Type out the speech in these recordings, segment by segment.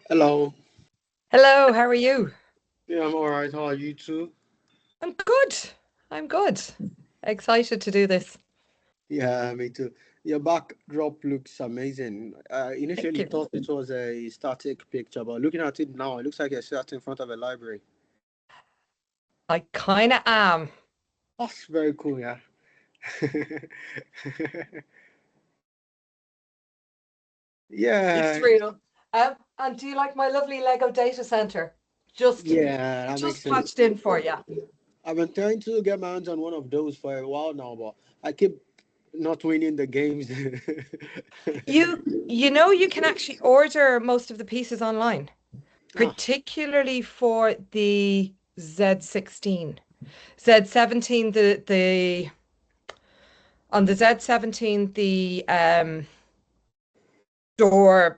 Hello. Hello, how are you? Yeah, I'm all right. How are you too? I'm good. I'm good. Excited to do this. Yeah, me too. Your backdrop looks amazing. I Thank initially you. thought it was a static picture, but looking at it now, it looks like you're sat in front of a library. I kind of am. That's very cool, yeah. It's Yeah, real. And do you like my lovely Lego data center? Just, yeah, that makes just sense. patched in for you. I've been trying to get my hands on one of those for a while now, but I keep not winning the games. You can actually order most of the pieces online, Ah, particularly for the Z16. Z17, the on the Z17, door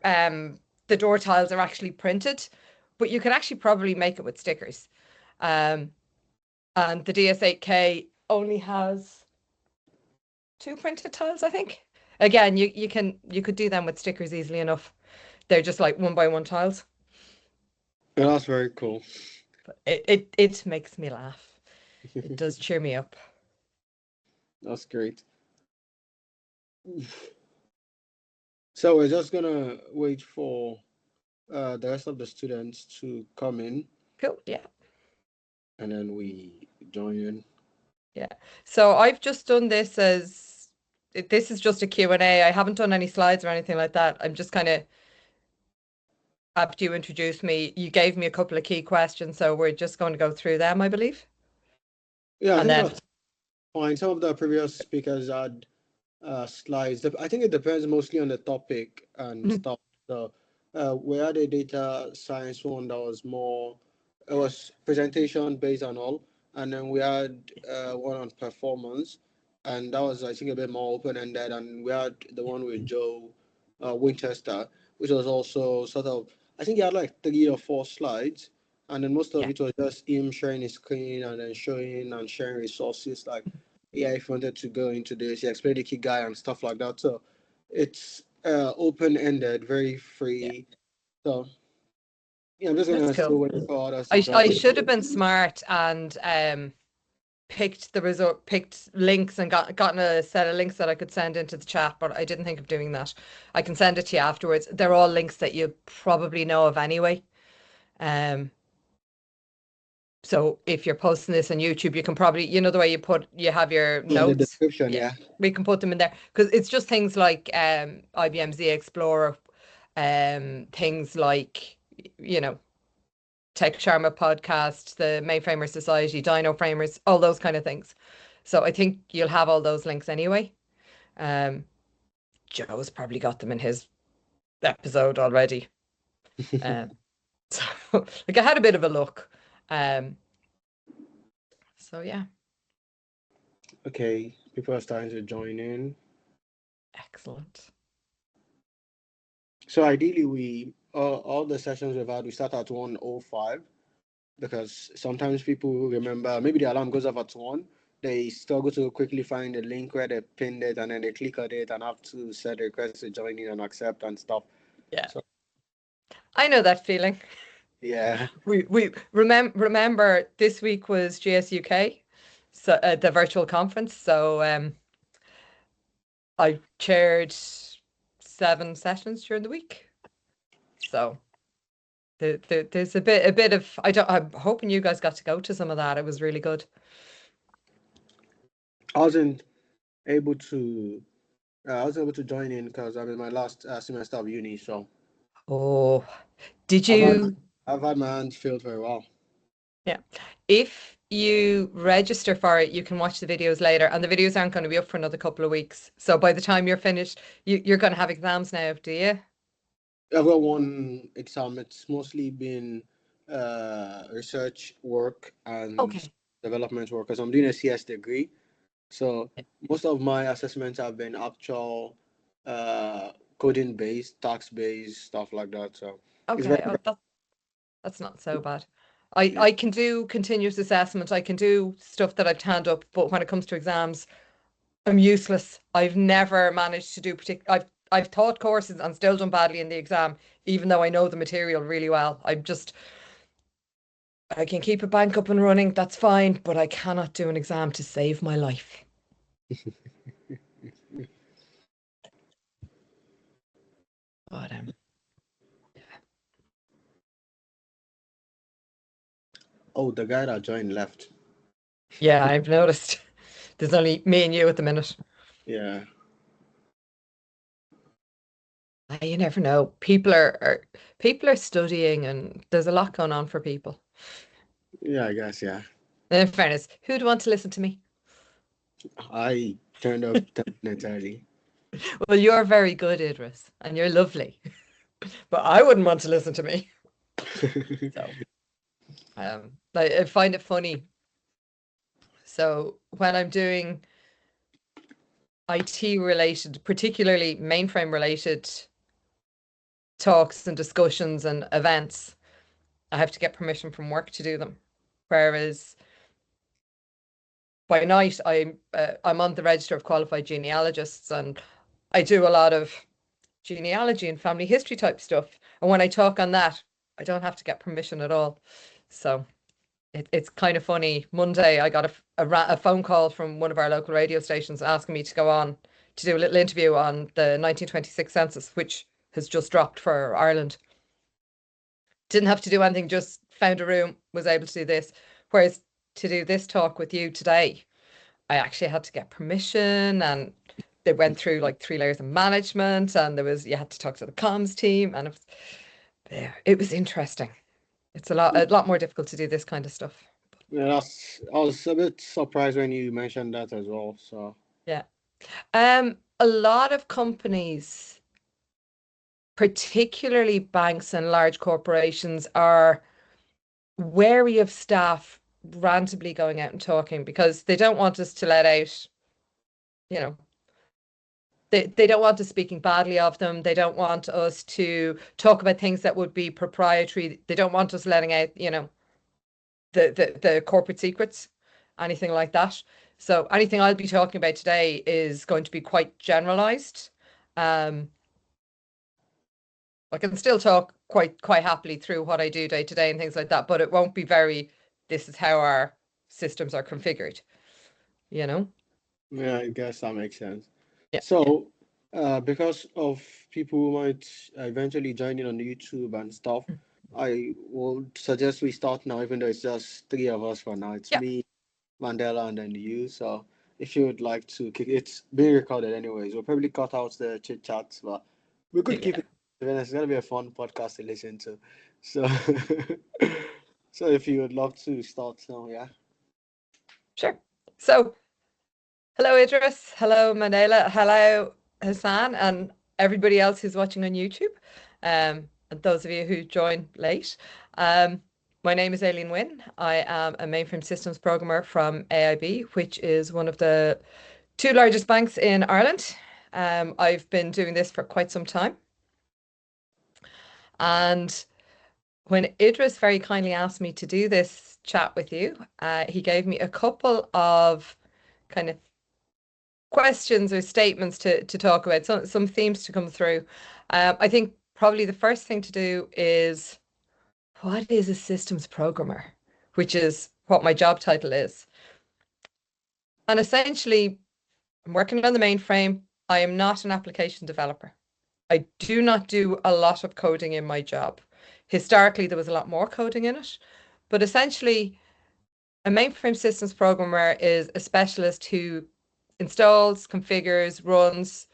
the door tiles are actually printed, but you can actually probably make it with stickers. Um, and the DS8K only has two printed tiles, I think. Again, you could do them with stickers easily enough. They're just like one by one tiles. that's very cool. But it makes me laugh. It does cheer me up. That's great. So we're just gonna wait for the rest of the students to come in, Cool. Yeah. and then we join in. Yeah. So I've just done this is just a Q&A. I haven't done any slides or anything like that. I'm just kind of after you introduced me, you gave me a couple of key questions, so we're just going to go through them, I believe. Yeah, I And think then, that's fine. Some of the previous speakers had slides. I think it depends mostly on the topic and Mhm. stuff. So we had a data science one that was more, it was presentation based on all, and then we had one on performance, and that was I think a bit more open ended, and we had the one with Joe Winchester, which was also sort of I think he had like 3 or 4 slides, and then most of Yeah, it was just him sharing his screen and then showing and sharing resources like yeah, if you wanted to go into this, yeah, explain the key guy and stuff like that. So it's open ended, very yeah, free. So yeah, I'm just that's gonna still cool. wait for others to join. I should have been smart and picked links and gotten a set of links that I could send into the chat, but I didn't think of doing that. I can send it to you afterwards. They're all links that you probably know of anyway. Um, so if you're posting this on YouTube, you can probably, the way you have your In the notes. description, Yeah, yeah. we can put them in there because it's just things like IBM Z Explorer, things like you know Tech Sharma podcast, the Mainframer Society, Dino Framers, all those kind of things. So I think you'll have all those links anyway. Um, Joe's probably got them in his episode already. Um, so like I had a bit of a look. Um, so yeah, Okay, people are starting to join in. excellent. So ideally, we all the sessions we've had, we start at 1:05 because sometimes people remember maybe the alarm goes off at 1. They struggle to quickly find the link where they pinned it and then they click on it and have to set a request to join in and accept and stuff. Yeah, So I know that feeling. yeah. We remember this week was GSUK, so the virtual conference. So I chaired 7 sessions during the week. So there's a bit of I don't. I'm hoping you guys got to go to some of that. It was really good. I wasn't able to I was able to join in because I'm in my last semester of uni, so Oh, did I've had you? I've had my hands filled for a while. Yeah. If you register for it, you can watch the videos later, and the videos aren't going to be up for another couple of weeks. So by the time you're finished, you're going to have exams now, do you? I've got one exam. It's mostly been research work and Okay. development work because I'm doing a CS degree. So most of my assessments have been actual uh, coding based, tax based stuff like that. So it's very, Okay. Oh, that's not so bad. yeah. I can do continuous assessment. I can do stuff that I've tanned up, but when it comes to exams, I'm useless. I've never managed to do particular. I've taught courses and still done badly in the exam, even though I know the material really well. I can keep a bank up and running, that's fine, but I cannot do an exam to save my life. But Oh, the guy that joined left. yeah, I've noticed there's only me and you at the minute. Yeah. You never know. People are studying, and there's a lot going on for people. Yeah, I guess, yeah. In fairness, who'd want to listen to me? I turned up 10 minutes early. Well, you're very good, Idris, and you're lovely, but I wouldn't want to listen to me. So, I find it funny. So when I'm doing IT related, particularly mainframe related talks and discussions and events, I have to get permission from work to do them. Whereas by night, I'm on the register of qualified genealogists, and I do a lot of genealogy and family history type stuff. And when I talk on that, I don't have to get permission at all. So it's kind of funny. Monday, I got a phone call from one of our local radio stations asking me to go on to do a little interview on the 1926 census, which has just dropped for Ireland. Didn't have to do anything, just found a room, was able to do this. Whereas to do this talk with you today, I actually had to get permission, and they went through like 3 layers of management, and you had to talk to the comms team, and it was interesting. It's a lot more difficult to do this kind of stuff. Yeah, I was a bit surprised when you mentioned that as well. So, Yeah. A lot of companies, particularly banks and large corporations, are wary of staff randomly going out and talking because they don't want us to let out, you know, they don't want us speaking badly of them. They don't want us to talk about things that would be proprietary. They don't want us letting out, the corporate secrets, anything like that. So anything I'll be talking about today is going to be quite generalized. Um, I can still talk quite happily through what I do day to day and things like that, but it won't be very, this is how our systems are configured, you know? yeah, I guess that makes sense. Yeah. So, because of people who might eventually join in on YouTube and stuff, I would suggest we start now, even though it's just three of us for now. It's Yeah. me, Mandela, and then you. So, if you would like to kick it's being recorded anyways. We'll probably cut out the chit chats, but we could keep Yeah. it. It's gonna be a fun podcast to listen to. So, so if you would love to start now, yeah. Sure. So hello, Idris. Hello, Mandela. Hello, Hassan, and everybody else who's watching on YouTube. And those of you who joined late. Um, my name is Aileen Wynn. I am a mainframe systems programmer from AIB, which is one of the two largest banks in Ireland. I've been doing this for quite some time. And when Idris very kindly asked me to do this chat with you, he gave me a couple of kind of questions or statements to talk about, some themes to come through. I think probably the first thing to do is, what is a systems programmer, which is what my job title is. And essentially, I'm working on the mainframe. I am not an application developer. I do not do a lot of coding in my job. Historically, there was a lot more coding in it, but essentially, a mainframe systems programmer is a specialist who installs, configures, runs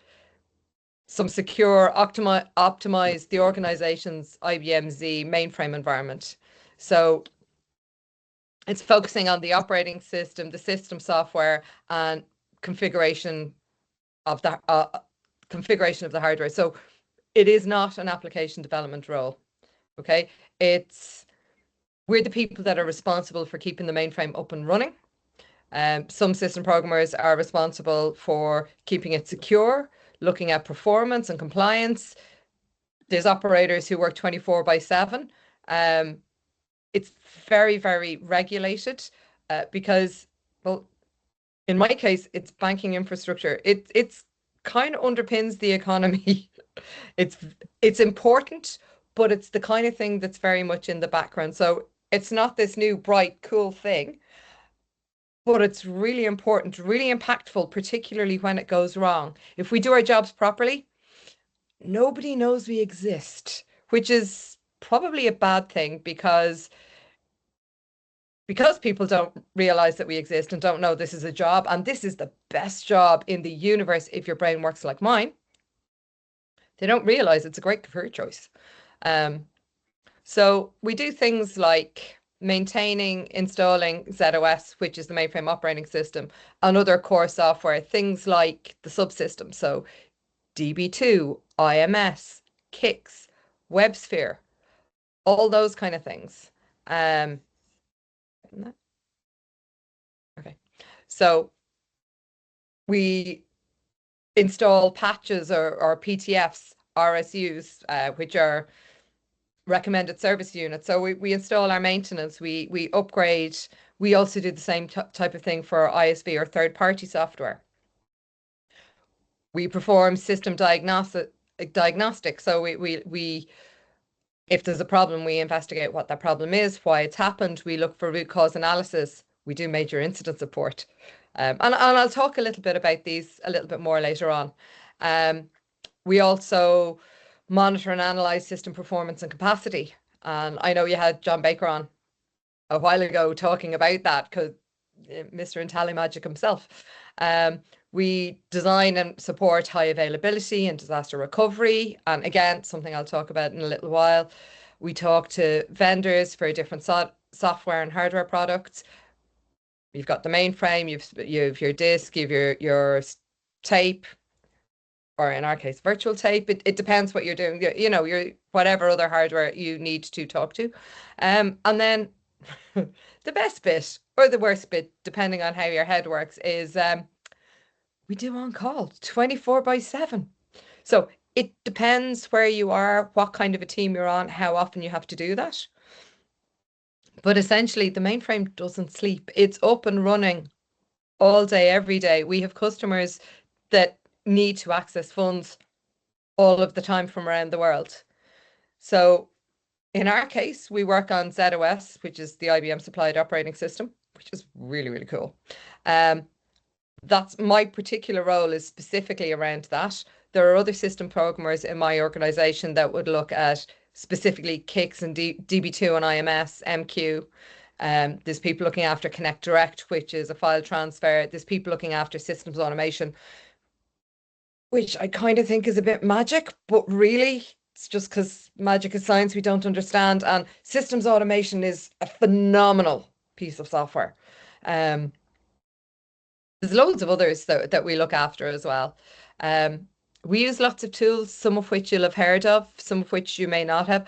some secure, optimize the organization's IBM Z mainframe environment. So it's focusing on the operating system, the system software, and configuration of the hardware. So it is not an application development role. Okay, we're the people that are responsible for keeping the mainframe up and running. Some system programmers are responsible for keeping it secure, looking at performance and compliance. There's operators who work 24 by 7. Um, it's very, very regulated because, well, in my case, it's banking infrastructure. It's kind of underpins the economy. It's it's important, but it's the kind of thing that's very much in the background. So it's not this new bright, cool thing, but it's really important, really impactful, particularly when it goes wrong. If we do our jobs properly, nobody knows we exist, which is probably a bad thing because people don't realize that we exist and don't know this is a job, and this is the best job in the universe if your brain works like mine. They don't realize it's a great career choice. Um, so we do things like maintaining, installing ZOS, which is the mainframe operating system, and other core software, things like the subsystem. So DB2, IMS, Kix, WebSphere, all those kind of things. Um, okay. So we install patches or PTFs, RSUs, which are recommended service units. So we install our maintenance, we upgrade. We also do the same type of thing for ISV or third party software. We perform system diagnostic. So we if there's a problem, we investigate what that problem is, why it's happened. We look for root cause analysis. We do major incident support. And I'll talk a little bit about these a little bit more later on. We also monitor and analyze system performance and capacity. And I know you had John Baker on a while ago talking about that because Mr. IntelliMagic himself. We design and support high availability and disaster recovery. And again, something I'll talk about in a little while. We talk to vendors for different software and hardware products. You've got the mainframe, you've your disk, you've your tape, or in our case, virtual tape. It depends what you're doing. You know, your whatever other hardware you need to talk to. And then the best bit or the worst bit, depending on how your head works, is we do on call 24/7. So it depends where you are, what kind of a team you're on, how often you have to do that. But essentially, the mainframe doesn't sleep. It's up and running all day, every day. We have customers that need to access funds all of the time from around the world. So in our case, we work on ZOS, which is the IBM supplied operating system, which is really, really cool. That's my particular role is specifically around that. There are other system programmers in my organization that would look at specifically Kix and DB2 and IMS, MQ. There's people looking after Connect Direct, which is a file transfer. There's people looking after systems automation, which I kind of think is a bit magic, but really it's just because magic is science we don't understand. And systems automation is a phenomenal piece of software. There's loads of others that we look after as well. We use lots of tools, some of which you'll have heard of, some of which you may not have.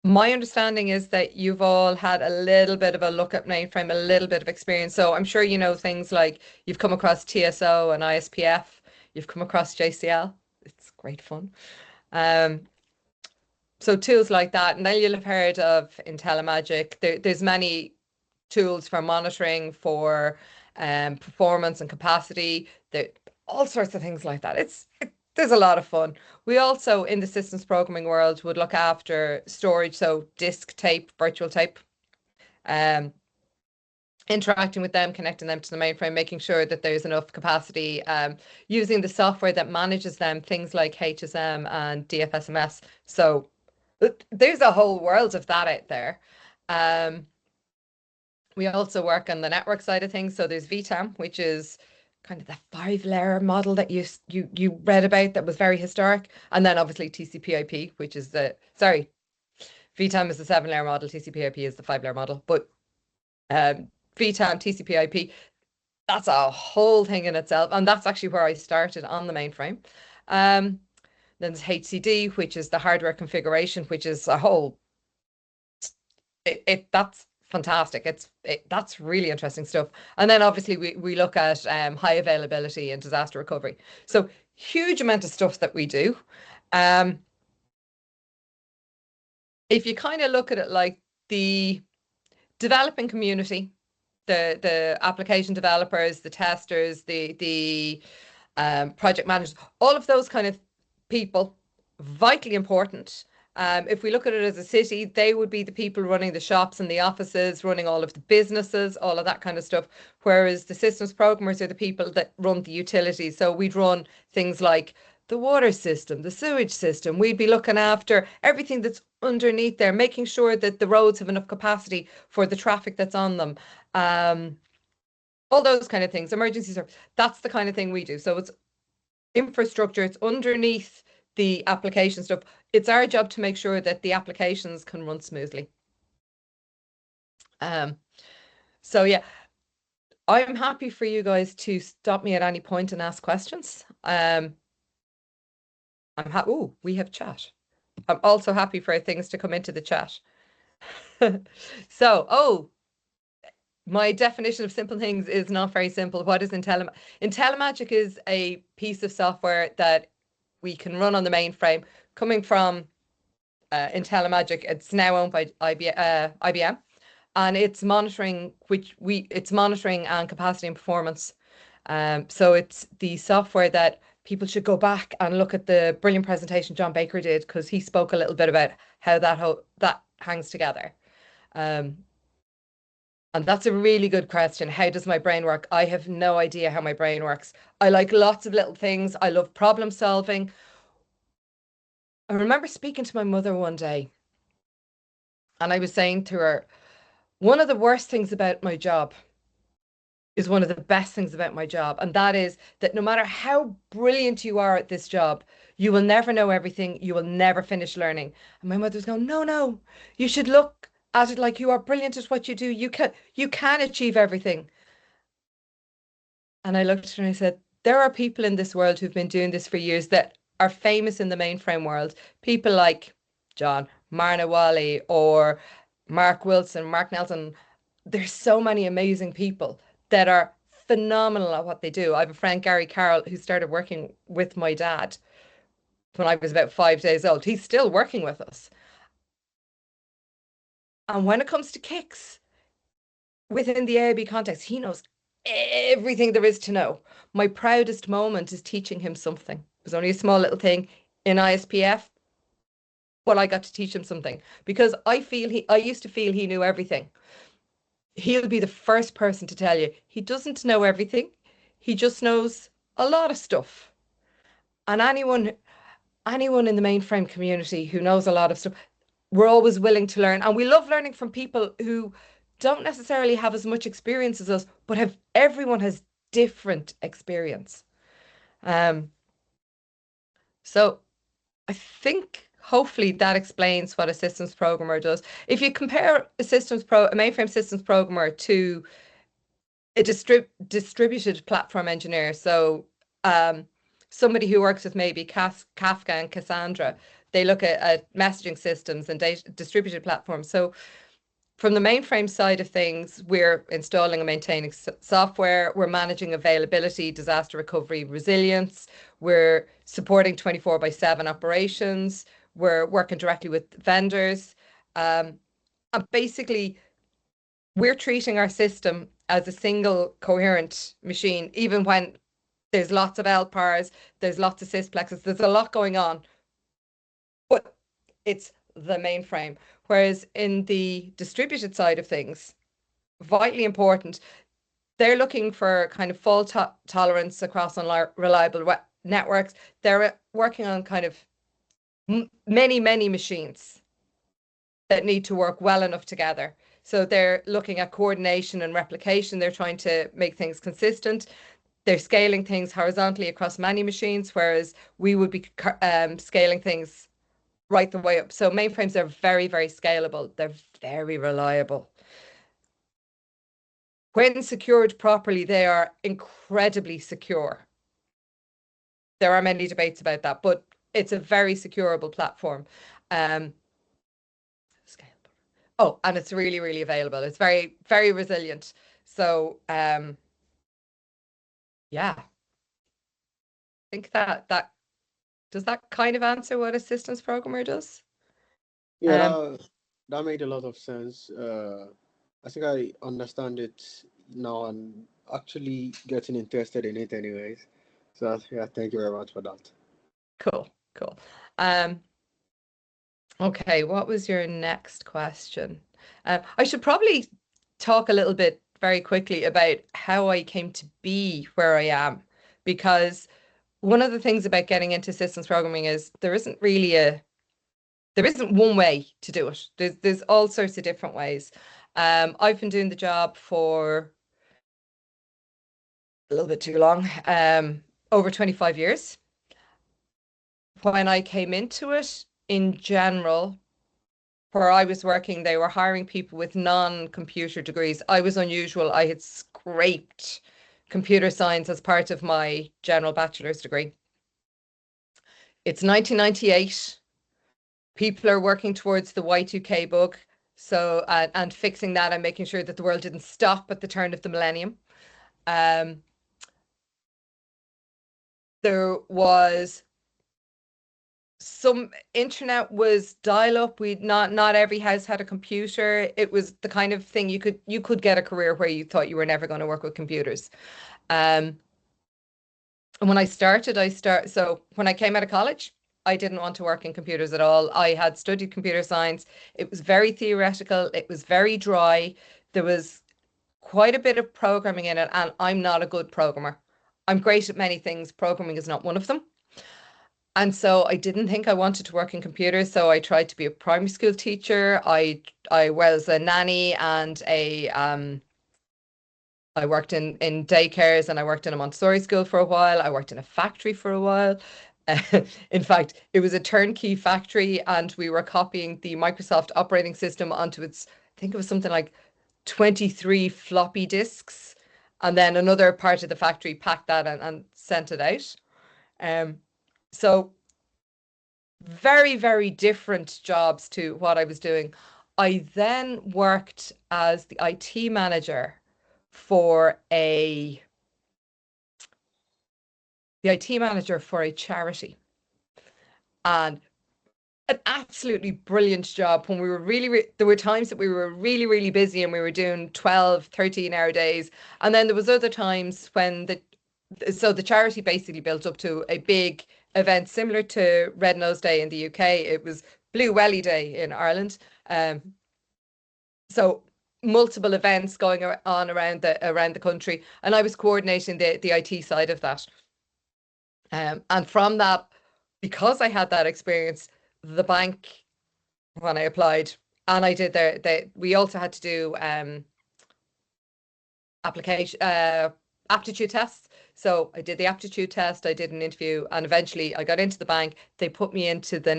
My understanding is that you've all had a little bit of a look at mainframe, a little bit of experience. So I'm sure you know things like you've come across TSO and ISPF, you've come across JCL. It's great fun. So tools like that, and then you'll have heard of IntelliMagic. There's many tools for monitoring, for performance and capacity. There, all sorts of things like that. There's a lot of fun. We also, in the systems programming world, would look after storage, so disk, tape, virtual tape, interacting with them, connecting them to the mainframe, making sure that there's enough capacity, using the software that manages them, things like HSM and DFSMS. So there's a whole world of that out there. We also work on the network side of things. So there's VTAM, which is kind of the 5-layer model that you read about that was very historic. And then obviously TCP/IP, which is VTAM is the 7-layer model, TCP/IP is the 5-layer model. But VTAM, TCP/IP, that's a whole thing in itself. And that's actually where I started on the mainframe. Then there's HCD, which is the hardware configuration, which is a whole that's fantastic. That's really interesting stuff. And then obviously we look at high availability and disaster recovery. So huge amount of stuff that we do. If you kind of look at it like the developing community, the application developers, the testers, the project managers, all of those kind of people, vitally important. If we look at it as a city, they would be the people running the shops and the offices, running all of the businesses, all of that kind of stuff. Whereas the systems programmers are the people that run the utilities. So we'd run things like the water system, the sewage system. We'd be looking after everything that's underneath there, making sure that the roads have enough capacity for the traffic that's on them. All those kind of things, emergency service. That's the kind of thing we do. So it's infrastructure, it's underneath the application stuff. It's our job to make sure that the applications can run smoothly. So yeah, I'm happy for you guys to stop me at any point and ask questions. I'm happy. Oh, we have chat. I'm also happy for things to come into the chat. So, my definition of simple things is not very simple. What is IntelliMagic? IntelliMagic is a piece of software that we can run on the mainframe coming from IntelliMagic. It's now owned by IBM, and it's monitoring and capacity and performance. So it's the software that people should go back and look at the brilliant presentation John Baker did, because he spoke a little bit about how that hangs together. And that's a really good question. How does my brain work? I have no idea how my brain works. I like lots of little things. I love problem solving. I remember speaking to my mother one day, and I was saying to her, one of the worst things about my job is one of the best things about my job. And that is that no matter how brilliant you are at this job, you will never know everything. You will never finish learning. And my mother was going, no, no, you should look at it like you are brilliant at what you do. You can achieve everything. And I looked at her and I said, there are people in this world who've been doing this for years that are famous in the mainframe world. People like John, Marna Wally, or Mark Wilson, Mark Nelson. There's so many amazing people that are phenomenal at what they do. I have a friend, Gary Carroll, who started working with my dad when I was about 5 days old. He's still working with us. And when it comes to kicks, within the AIB context, he knows everything there is to know. My proudest moment is teaching him something. It was only a small little thing in ISPF, but I got to teach him something because I used to feel he knew everything. He'll be the first person to tell you he doesn't know everything. He just knows a lot of stuff. And anyone in the mainframe community who knows a lot of stuff, we're always willing to learn. And we love learning from people who don't necessarily have as much experience as us, but everyone has different experience. So I think hopefully that explains what a systems programmer does. If you compare a mainframe systems programmer to a distributed platform engineer, so somebody who works with maybe Kafka and Cassandra, they look at messaging systems and distributed platforms. So from the mainframe side of things, we're installing and maintaining software, we're managing availability, disaster recovery, resilience, we're supporting 24/7 operations, we're working directly with vendors. And basically, we're treating our system as a single coherent machine, even when there's lots of LPARs, there's lots of sysplexes, there's a lot going on, but it's the mainframe. Whereas in the distributed side of things, vitally important, they're looking for kind of fault tolerance across unreliable networks. They're working on kind of many machines that need to work well enough together. So they're looking at coordination and replication. They're trying to make things consistent. They're scaling things horizontally across many machines, whereas we would be scaling things right the way up. So mainframes are very scalable. They're very reliable. When secured properly, they are incredibly secure. There are many debates about that, but it's a very securable platform. Scalable. Oh, and it's really available. It's very resilient. So yeah, I think that does that kind of answer what a systems programmer does. Yeah, that made a lot of sense. I think I understand it now and actually getting interested in it anyways. So yeah, thank you very much for that. Cool, cool. Um, okay, what was your next question? I should probably talk a little bit very quickly about how I came to be where I am, because one of the things about getting into systems programming is there isn't one way to do it. There's all sorts of different ways. I've been doing the job for a little bit too long, over 25 years. When I came into it, in general, where I was working, they were hiring people with non-computer degrees. I was unusual. I had scraped computer science as part of my general bachelor's degree. It's 1998. People are working towards the Y2K bug. So, and fixing that and making sure that the world didn't stop at the turn of the millennium. Um, there was some internet was dial up. We not every house had a computer. It was the kind of thing you could get a career where you thought you were never going to work with computers. Um, and when so when I came out of college, I didn't want to work in computers at all. I had studied computer science. It was very theoretical. It was very dry. There was quite a bit of programming in it, and I'm not a good programmer. I'm great at many things. Programming is not one of them. And so I didn't think I wanted to work in computers. So I tried to be a primary school teacher. I was a nanny and a I worked in daycares, and I worked in a Montessori school for a while. I worked in a factory for a while. In fact, it was a turnkey factory, and we were copying the Microsoft operating system onto I think it was something like 23 floppy disks. And then another part of the factory packed that and sent it out. Um, so very, very different jobs to what I was doing. I then worked as the IT manager for a charity. And an absolutely brilliant job when we were there were times that we were really, really busy and we were doing 12, 13-hour days. And then there was other times when the charity basically built up to a big event similar to Red Nose Day in the UK. It was Blue Welly Day in Ireland. Um, so multiple events going on around the country, and I was coordinating the IT side of that. And from that, because I had that experience, the bank, when I applied, and I did we also had to do application aptitude tests. So I did the aptitude test, I did an interview, and eventually I got into the bank. They put me into the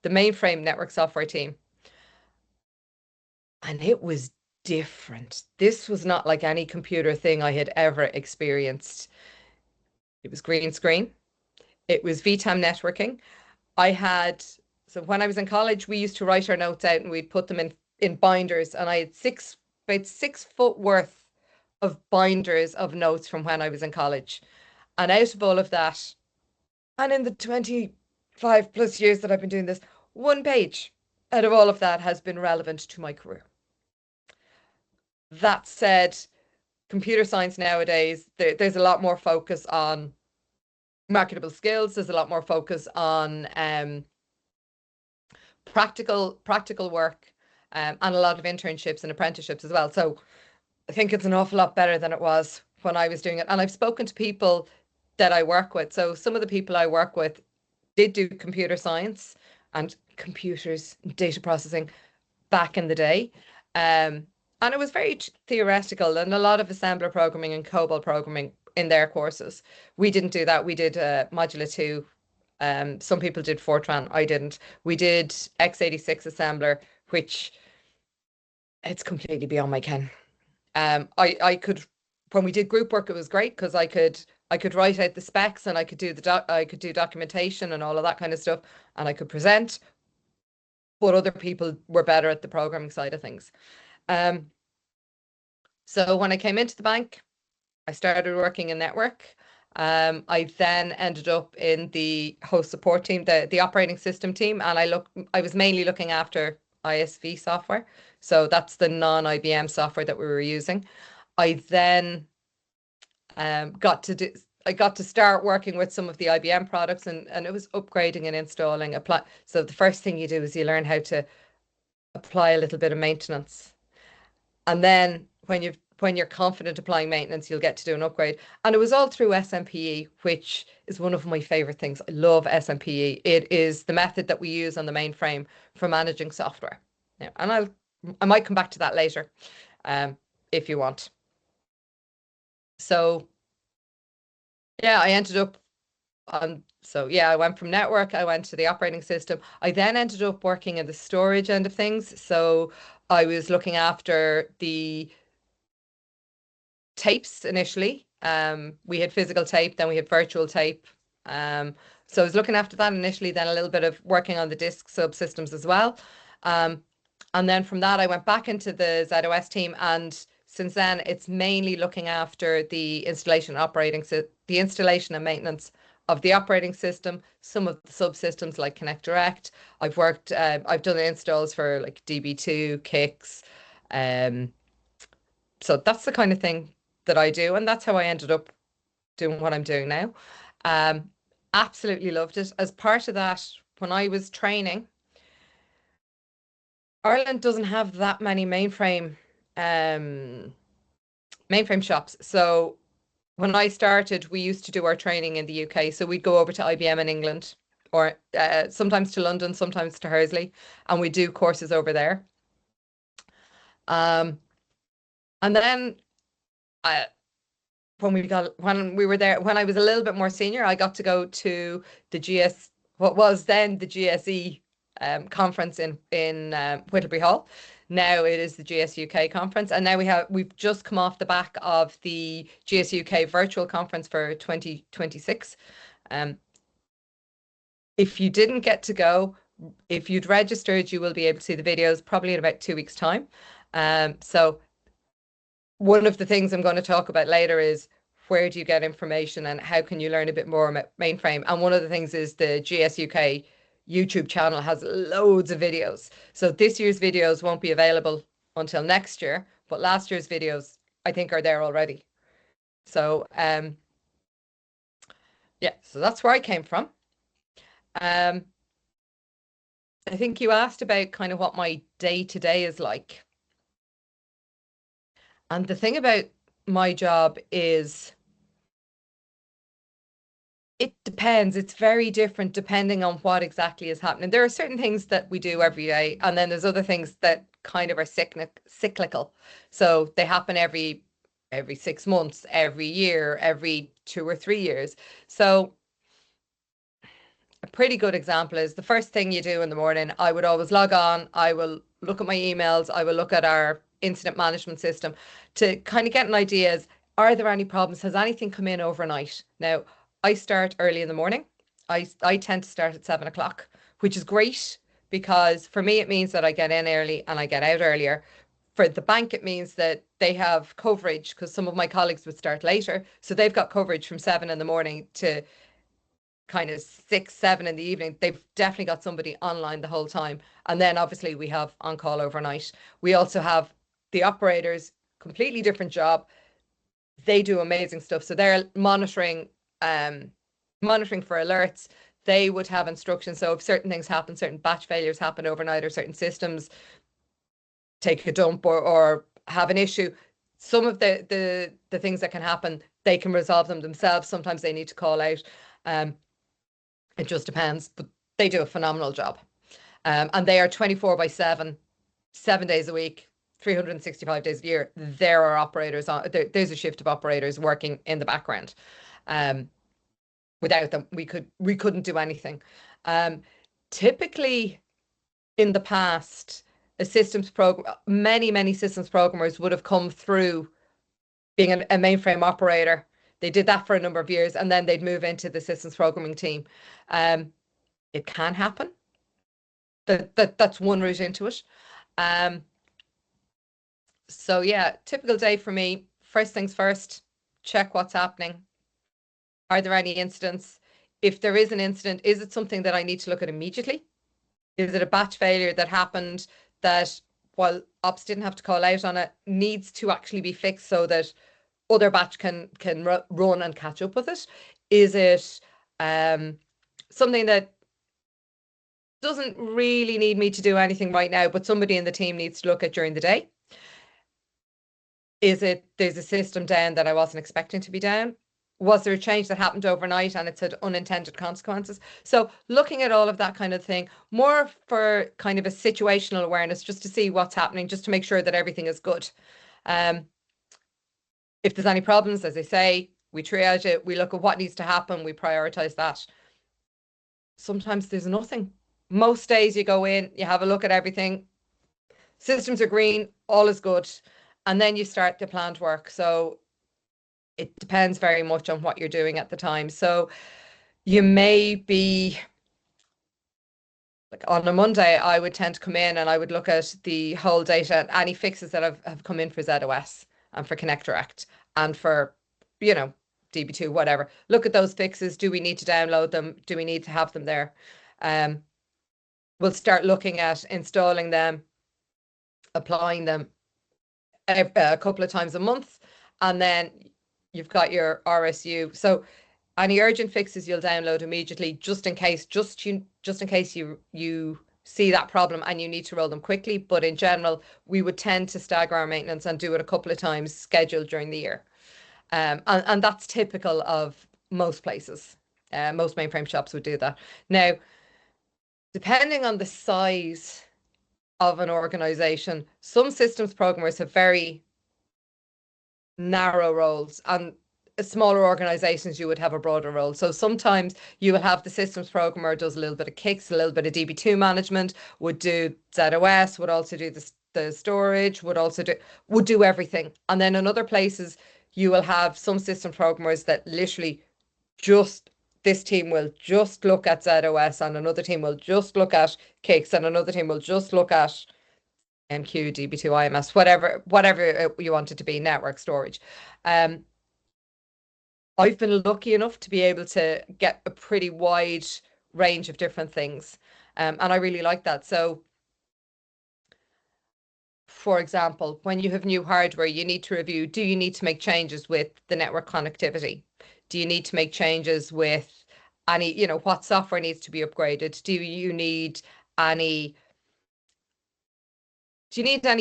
mainframe network software team. And it was different. This was not like any computer thing I had ever experienced. It was green screen. It was VTAM networking. I had, so when I was in college, we used to write our notes out and we'd put them in binders. And I had about 6 foot worth of binders of notes from when I was in college. And out of all of that, and in the 25 plus years that I've been doing this, one page out of all of that has been relevant to my career. That said, computer science nowadays, there's a lot more focus on marketable skills. There's a lot more focus on practical work, and a lot of internships and apprenticeships as well. So I think it's an awful lot better than it was when I was doing it. And I've spoken to people that I work with. So some of the people I work with did do computer science and computers, data processing back in the day. And it was very theoretical, and a lot of assembler programming and COBOL programming in their courses. We didn't do that. We did Modula 2. Some people did Fortran. I didn't. We did x86 assembler, which it's completely beyond my ken. I could, when we did group work, it was great because I could write out the specs, and I could do documentation and all of that kind of stuff, and I could present, but other people were better at the programming side of things. So when I came into the bank, I started working in network. I then ended up in the host support team, the operating system team, and I was mainly looking after ISV software. So that's the non-IBM software that we were using. I then got to do, I got to start working with some of the IBM products, and it was upgrading and installing. So the first thing you do is you learn how to apply a little bit of maintenance. And then when you're confident applying maintenance, you'll get to do an upgrade. And it was all through SMPE, which is one of my favorite things. I love SMPE. It is the method that we use on the mainframe for managing software. Yeah, and I might come back to that later, if you want. So yeah, I ended up I went from network, I went to the operating system. I then ended up working in the storage end of things. So I was looking after the tapes initially. We had physical tape, then we had virtual tape. So I was looking after that initially, then a little bit of working on the disk subsystems as well. And then from that, I went back into the ZOS team, and since then, it's mainly looking after the installation and maintenance of the operating system, some of the subsystems like Connect Direct. I've done installs for like DB2, Kix. So that's the kind of thing that I do, and that's how I ended up doing what I'm doing now. Absolutely loved it. As part of that, when I was training, Ireland doesn't have that many mainframe shops. So when I started, we used to do our training in the UK. So we'd go over to IBM in England, or sometimes to London, sometimes to Hersley, and we do courses over there. And then when we were there, when I was a little bit more senior, I got to go to what was then the GSE conference in Whittleby Hall. Now it is the GS UK conference, and now we've just come off the back of the GS UK virtual conference for 2026. If you didn't get to go, if you'd registered, you will be able to see the videos probably in about 2 weeks' time. So one of the things I'm going to talk about later is where do you get information and how can you learn a bit more about mainframe. And one of the things is the GS UK YouTube channel has loads of videos. So this year's videos won't be available until next year, but last year's videos I think are there already. So yeah, so that's where I came from. I think you asked about kind of what my day-to-day is like. And the thing about my job is it depends. It's very different depending on what exactly is happening. There are certain things that we do every day, and then there's other things that kind of are cyclical. So they happen every 6 months, every year, every 2 or 3 years. So a pretty good example is the first thing you do in the morning. I would always log on. I will look at my emails. I will look at our incident management system to kind of get an idea as, are there any problems? Has anything come in overnight? Now, I start early in the morning. I tend to start at 7 o'clock, which is great because for me, it means that I get in early and I get out earlier. For the bank, it means that they have coverage because some of my colleagues would start later. So they've got coverage from 7 in the morning to kind of 6, 7 in the evening. They've definitely got somebody online the whole time. And then obviously we have on call overnight. We also have the operators, completely different job. They do amazing stuff. So they're monitoring for alerts. They would have instructions. So if certain things happen, certain batch failures happen overnight, or certain systems take a dump or have an issue, some of the things that can happen, they can resolve them themselves. Sometimes they need to call out. It just depends, but they do a phenomenal job. And they are 24/7, 7 days a week, 365 days a year. There are operators on. There's a shift of operators working in the background. Without them, we couldn't do anything. Typically, in the past, many systems programmers would have come through being a mainframe operator. They did that for a number of years, and then they'd move into the systems programming team. It can happen. That's one route into it. So yeah, typical day for me. First things first, check what's happening. Are there any incidents? If there is an incident, is it something that I need to look at immediately? Is it a batch failure that happened that, while ops didn't have to call out on it, needs to actually be fixed so that other batch can run and catch up with it? Is it something that doesn't really need me to do anything right now, but somebody in the team needs to look at during the day? Is it there's a system down that I wasn't expecting to be down? Was there a change that happened overnight and it's had unintended consequences? So looking at all of that kind of thing, more for kind of a situational awareness, just to see what's happening, just to make sure that everything is good. If there's any problems, as I say, we triage it, we look at what needs to happen, we prioritize that. Sometimes there's nothing. Most days you go in, you have a look at everything, systems are green, all is good, and then you start the planned work. So it depends very much on what you're doing at the time. So you may be like on a Monday, I would tend to come in and I would look at the whole data and any fixes that have come in for ZOS and for Connect Direct and for, you know, DB2, whatever. Look at those fixes. Do we need to download them? Do we need to have them there? We'll start looking at installing them, applying them a couple of times a month, and then you've got your RSU. So any urgent fixes you'll download immediately, just in case you see that problem and you need to roll them quickly. But in general, we would tend to stagger our maintenance and do it a couple of times scheduled during the year. And that's typical of most places. Most mainframe shops would do that. Now, depending on the size of an organization, some systems programmers have very narrow roles, and smaller organizations you would have a broader role. So sometimes you will have the systems programmer does a little bit of kicks, a little bit of DB2 management, would do ZOS, would also do the storage, would do everything. And then in other places you will have some system programmers that literally just this team will just look at ZOS, and another team will just look at kicks, and another team will just look at MQ, DB2, IMS, whatever you want it to be, network storage. I've been lucky enough to be able to get a pretty wide range of different things. And I really like that. So, for example, when you have new hardware, you need to review, do you need to make changes with the network connectivity? Do you need to make changes with any, what software needs to be upgraded? Do you need any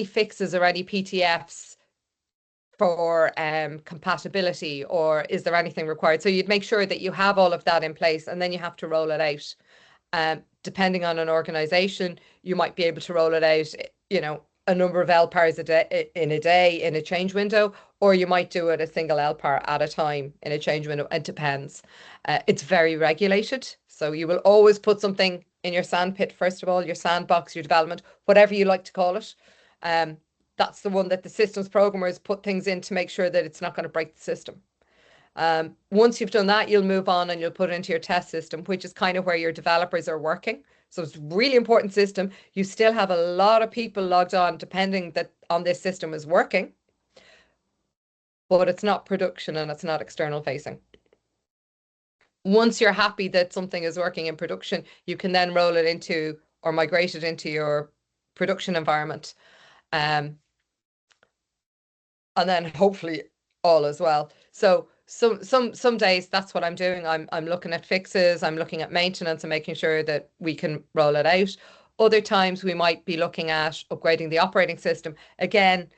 fixes or any PTFs for compatibility, or is there anything required? So you'd make sure that you have all of that in place, and then you have to roll it out. Depending on an organization, you might be able to roll it out, a number of LPARs in a change window, or you might do it a single LPAR at a time in a change window. It depends. It's very regulated. So you will always put something in your sandpit, first of all, your sandbox, your development, whatever you like to call it. That's the one that the systems programmers put things in to make sure that it's not going to break the system. Once you've done that, you'll move on and you'll put it into your test system, which is kind of where your developers are working. So it's a really important system. You still have a lot of people logged on depending that on this system is working, but it's not production and it's not external facing. Once you're happy that something is working in production, you can then roll it into or migrate it into your production environment. And then hopefully all as well. So some days that's what I'm doing. I'm looking at fixes, I'm looking at maintenance and making sure that we can roll it out. Other times we might be looking at upgrading the operating system. Again,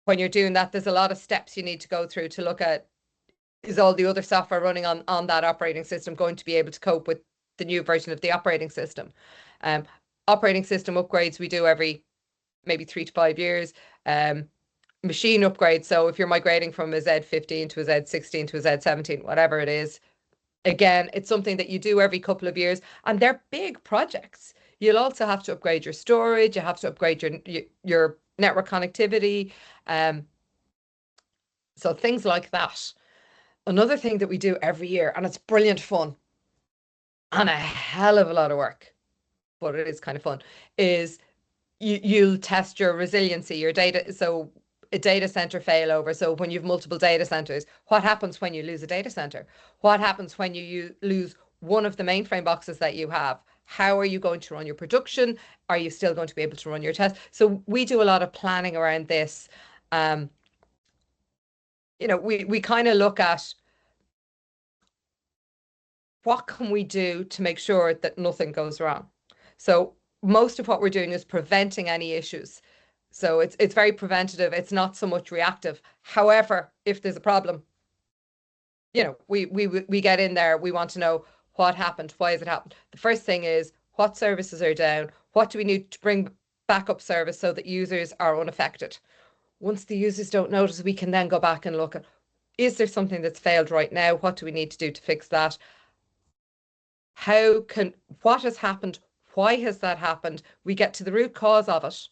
when you're doing that, there's a lot of steps you need to go through to look at, is all the other software running on that operating system going to be able to cope with the new version of the operating system? Operating system upgrades we do every maybe 3 to 5 years. Machine upgrades. So if you're migrating from a Z15 to a Z16 to a Z17, whatever it is, again, it's something that you do every couple of years, and they're big projects. You'll also have to upgrade your storage. You have to upgrade your network connectivity. So things like that. Another thing that we do every year, and it's brilliant fun and a hell of a lot of work, but it is kind of fun, is you'll test your resiliency, your data. So a data center failover. So when you have multiple data centers, what happens when you lose a data center? What happens when you lose one of the mainframe boxes that you have? How are you going to run your production? Are you still going to be able to run your test? So we do a lot of planning around this. we kind of look at what can we do to make sure that nothing goes wrong. So most of what we're doing is preventing any issues. So it's very preventative. It's not so much reactive. However, if there's a problem, we get in there. We want to know what happened. Why has it happened? The first thing is what services are down. What do we need to bring backup service so that users are unaffected? Once the users don't notice, we can then go back and look at, is there something that's failed right now? What do we need to do to fix that? What has happened? Why has that happened? We get to the root cause of it.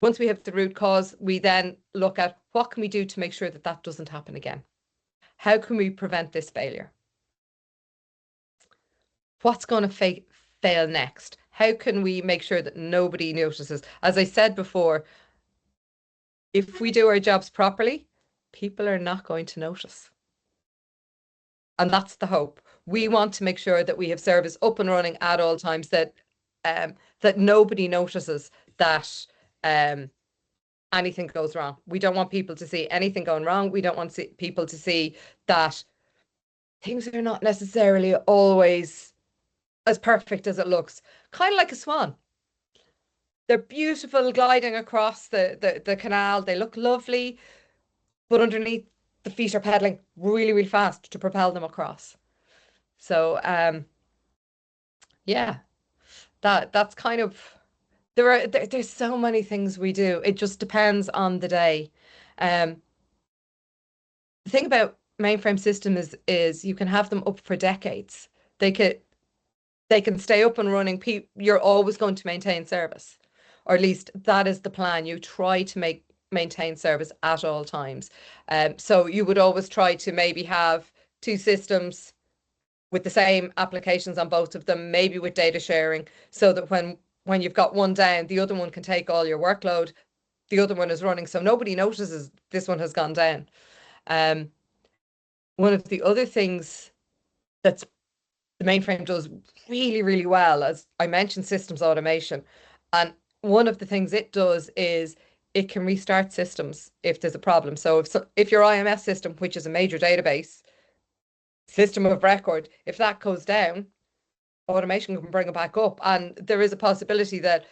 Once we have the root cause, we then look at what can we do to make sure that that doesn't happen again? How can we prevent this failure? What's going to fail next? How can we make sure that nobody notices? As I said before, if we do our jobs properly, people are not going to notice. And that's the hope. We want to make sure that we have service up and running at all times, that nobody notices that anything goes wrong. We don't want people to see anything going wrong. We don't want people to see that things are not necessarily always as perfect as it looks. Kind of like a swan. They're beautiful gliding across the canal. They look lovely, but underneath the feet are pedaling really, really fast to propel them across. So yeah, that's kind of there's so many things we do. It just depends on the day. Um, the thing about mainframe system is you can have them up for decades. They could they can stay up and running. You're always going to maintain service, or at least that is the plan. You try to maintain service at all times. So you would always try to maybe have two systems with the same applications on both of them, maybe with data sharing, so that when you've got one down, the other one can take all your workload. The other one is running, so nobody notices this one has gone down. Um, one of the other things that's the mainframe does really, really well, as I mentioned, systems automation. And one of the things it does is it can restart systems if there's a problem. So if your IMS system, which is a major database system of record, if that goes down, automation can bring it back up. And there is a possibility that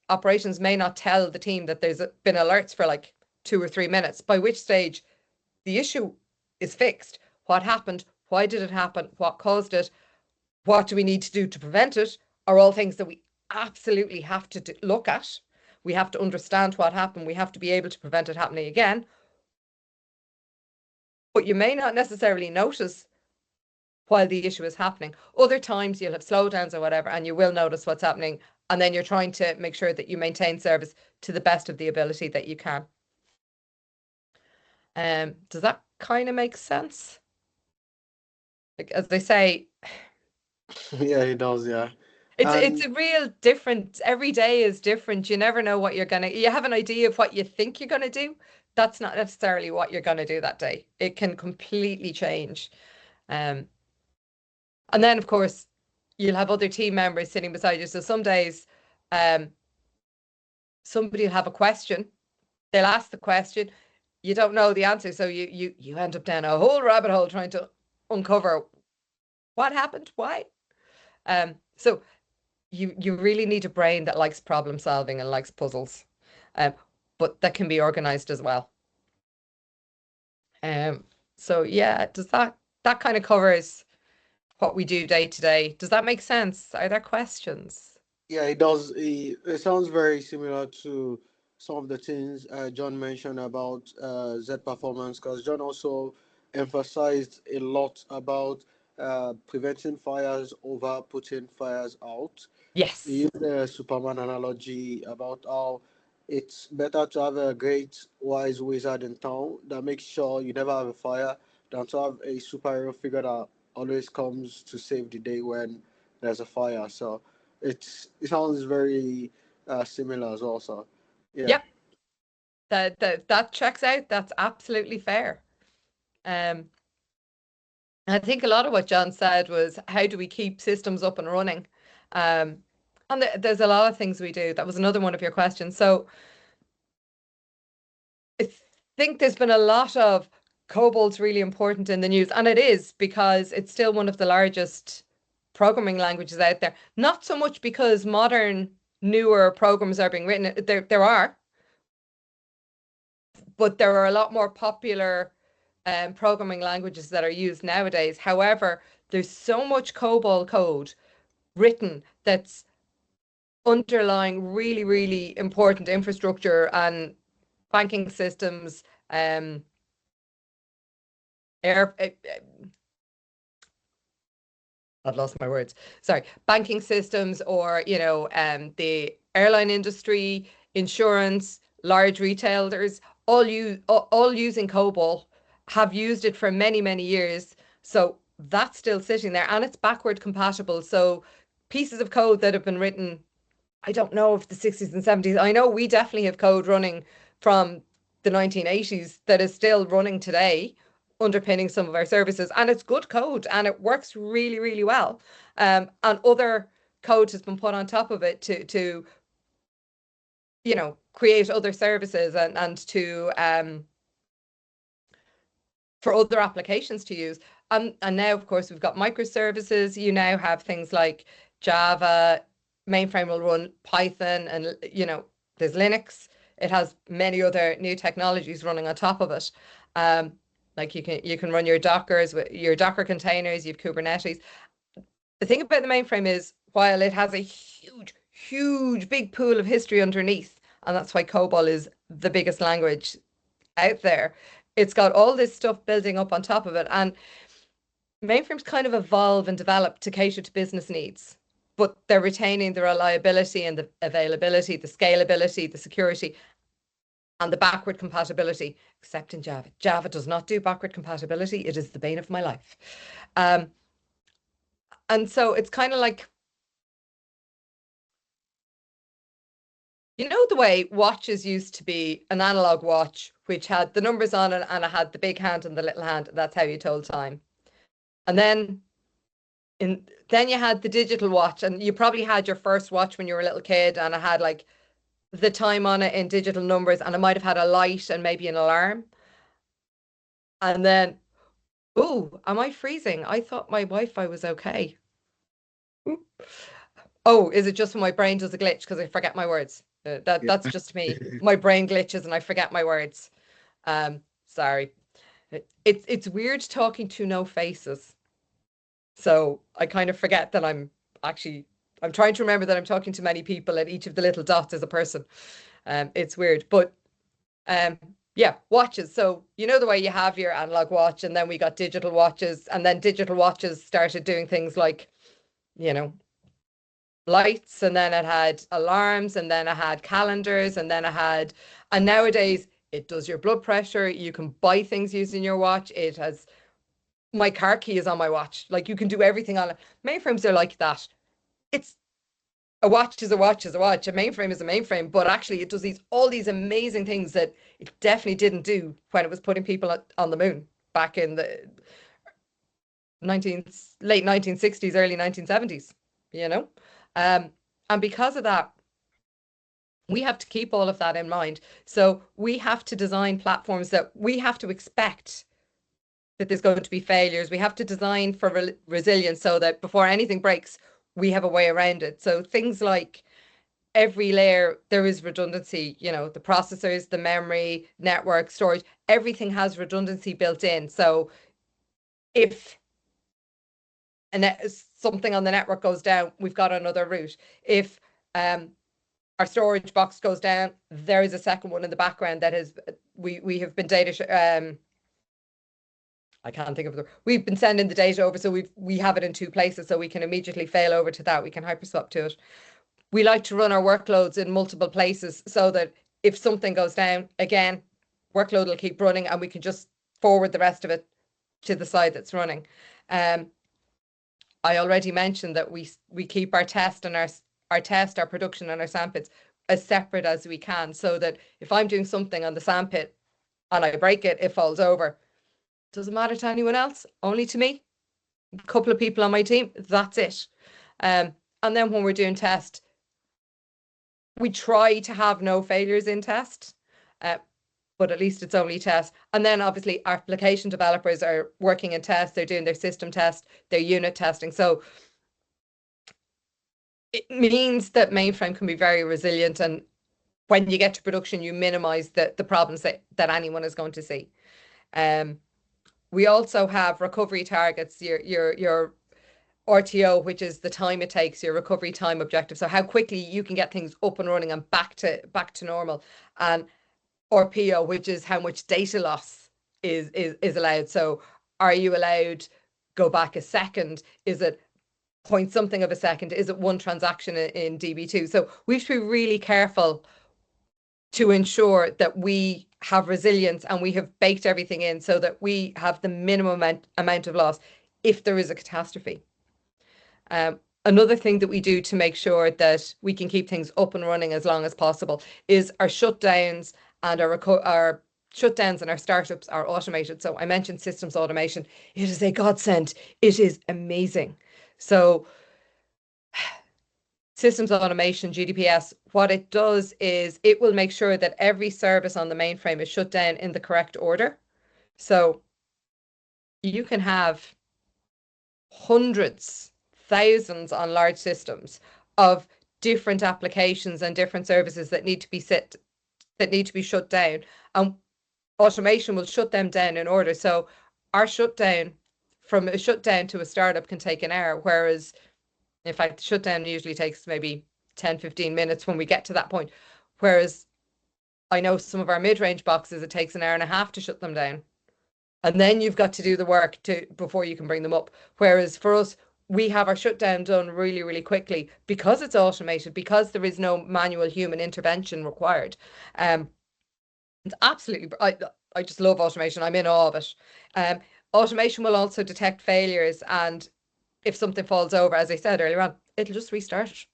operations may not tell the team that there's been alerts for like 2 or 3 minutes, by which stage the issue is fixed. What happened? Why did it happen? What caused it? What do we need to do to prevent it? Are all things that we absolutely have to look at. We have to understand what happened. We have to be able to prevent it happening again. But you may not necessarily notice while the issue is happening. Other times you'll have slowdowns or whatever, and you will notice what's happening. And then you're trying to make sure that you maintain service to the best of the ability that you can. Does that kind of make sense? Like, as they say, Yeah, it does. Yeah, it's and a real different. Every day is different. You never know what you have an idea of what you think you're gonna do. That's not necessarily what you're gonna do that day. It can completely change. Um, and then of course you'll have other team members sitting beside you. So some days, um, somebody will have a question. They'll ask the question. You don't know the answer, so you end up down a whole rabbit hole trying to uncover what happened, why. So you really need a brain that likes problem solving and likes puzzles, um, but that can be organized as well. Um, so yeah, does that kind of covers what we do day to day? Does that make sense? Are there questions? yeah, it does. It sounds very similar to some of the things John mentioned about Z performance, because John also emphasized a lot about preventing fires over putting fires out. He Yes. used the Superman analogy about how it's better to have a great wise wizard in town that makes sure you never have a fire than to have a superhero figure that always comes to save the day when there's a fire. So it sounds very similar as well. So yeah. Yep. That checks out. That's absolutely fair. Um, I think a lot of what John said was how do we keep systems up and running? Um, and there's a lot of things we do. That was another one of your questions. So I think there's been a lot of COBOL's really important in the news, and it is because it's still one of the largest programming languages out there. Not so much because modern, newer programs are being written. There are, but there are a lot more popular programming languages that are used nowadays. However, there's so much COBOL code written that's underlying really, really important infrastructure and banking systems, air. I've lost my words. Sorry, banking systems, or the airline industry, insurance, large retailers, all using COBOL, have used it for many, many years. So that's still sitting there, and it's backward compatible. So pieces of code that have been written, I don't know if the 60s and 70s. I know we definitely have code running from the 1980s that is still running today, underpinning some of our services. And it's good code and it works really, really well. And other code has been put on top of it to create other services and to for other applications to use. And now, of course, we've got microservices. You now have things like Java, Mainframe will run Python, and there's Linux. It has many other new technologies running on top of it. Like you can run your Dockers with your Docker containers. You've Kubernetes. The thing about the Mainframe is, while it has a huge, huge, big pool of history underneath, and that's why COBOL is the biggest language out there, it's got all this stuff building up on top of it. And mainframes kind of evolve and develop to cater to business needs, but they're retaining the reliability and the availability, the scalability, the security, and the backward compatibility, except in Java. Java does not do backward compatibility. It is the bane of my life. And so it's kind of like, the way watches used to be an analog watch, which had the numbers on it and it had the big hand and the little hand. That's how you told time. And then you had the digital watch, and you probably had your first watch when you were a little kid, and it had like the time on it in digital numbers, and it might have had a light and maybe an alarm. And then, oh, am I freezing? I thought my Wi-Fi was okay. Oh, is it just when my brain does a glitch because I forget my words? That's just me. My brain glitches and I forget my words. Sorry. It's weird talking to no faces. So I kind of forget that I'm trying to remember that I'm talking to many people and each of the little dots is a person. It's weird, but yeah, watches. So the way you have your analog watch, and then we got digital watches, and then digital watches started doing things like, lights, and then it had alarms, and then it had calendars, and then and nowadays it does your blood pressure. You can buy things using your watch. It has my car key is on my watch. Like, you can do everything on it. Mainframes are like that. It's a watch is a watch is a watch. A mainframe is a mainframe, but actually it does all these amazing things that it definitely didn't do when it was putting people on the moon back in the late 1960s, early 1970s, and because of that, we have to keep all of that in mind. So we have to design platforms that we have to expect that there's going to be failures. We have to design for resilience so that before anything breaks, we have a way around it. So things like every layer, there is redundancy, the processors, the memory, network, storage, everything has redundancy built in. So if something on the network goes down, we've got another route. If our storage box goes down, there is a second one in the background that we have been I can't think of we've been sending the data over, so we have it in two places, so we can immediately fail over to that. We can hyperswap to it. We like to run our workloads in multiple places so that if something goes down, again, workload will keep running and we can just forward the rest of it to the side that's running. I already mentioned that we keep our test and our production and our sandpits as separate as we can, so that if I'm doing something on the sandpit and I break it, it falls over. Doesn't matter to anyone else, only to me, a couple of people on my team, that's it. And then when we're doing test, we try to have no failures in test. but at least it's only tests. And then obviously application developers are working in tests, they're doing their system test, their unit testing. So it means that mainframe can be very resilient, and when you get to production, you minimize the problems that anyone is going to see. We also have recovery targets, your RTO, which is the time it takes, your recovery time objective. So how quickly you can get things up and running and back to normal. And RPO, which is how much data loss is allowed. So are you allowed go back a second? Is it point something of a second? Is it one transaction in DB2? So we have to be really careful to ensure that we have resilience and we have baked everything in so that we have the minimum amount of loss if there is a catastrophe. Another thing that we do to make sure that we can keep things up and running as long as possible is our shutdowns, and our shutdowns and our startups are automated. So I mentioned systems automation. It is a godsend. It is amazing. So systems automation, GDPS, what it does is it will make sure that every service on the mainframe is shut down in the correct order. So you can have hundreds, thousands on large systems of different applications and different services that need to be shut down, and automation will shut them down in order. So our shutdown, from a shutdown to a startup, can take an hour, whereas in fact the shutdown usually takes maybe 10-15 minutes when we get to that point, whereas I know some of our mid-range boxes, it takes an hour and a half to shut them down, and then you've got to do the work before you can bring them up. Whereas for us, we have our shutdown done really, really quickly because it's automated, because there is no manual human intervention required. It's absolutely, I just love automation. I'm in awe of it. Automation will also detect failures, and if something falls over, as I said earlier on, it'll just restart it.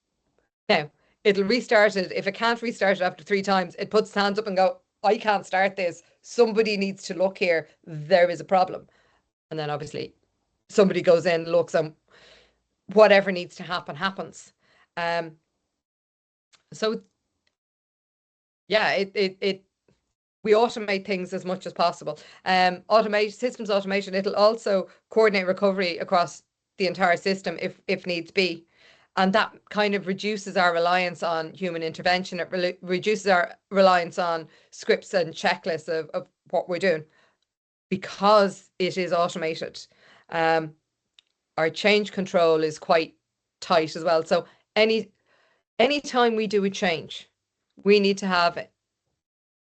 Now, it'll restart it. If it can't restart it after 3 times, it puts its hands up and go, I can't start this. Somebody needs to look here. There is a problem. And then obviously somebody goes in, looks, and whatever needs to happen happens. So yeah, we automate things as much as possible. Systems automation, it'll also coordinate recovery across the entire system if needs be. And that kind of reduces our reliance on human intervention. It reduces our reliance on scripts and checklists of what we're doing because it is automated. Our change control is quite tight as well. So anytime we do a change, we need to have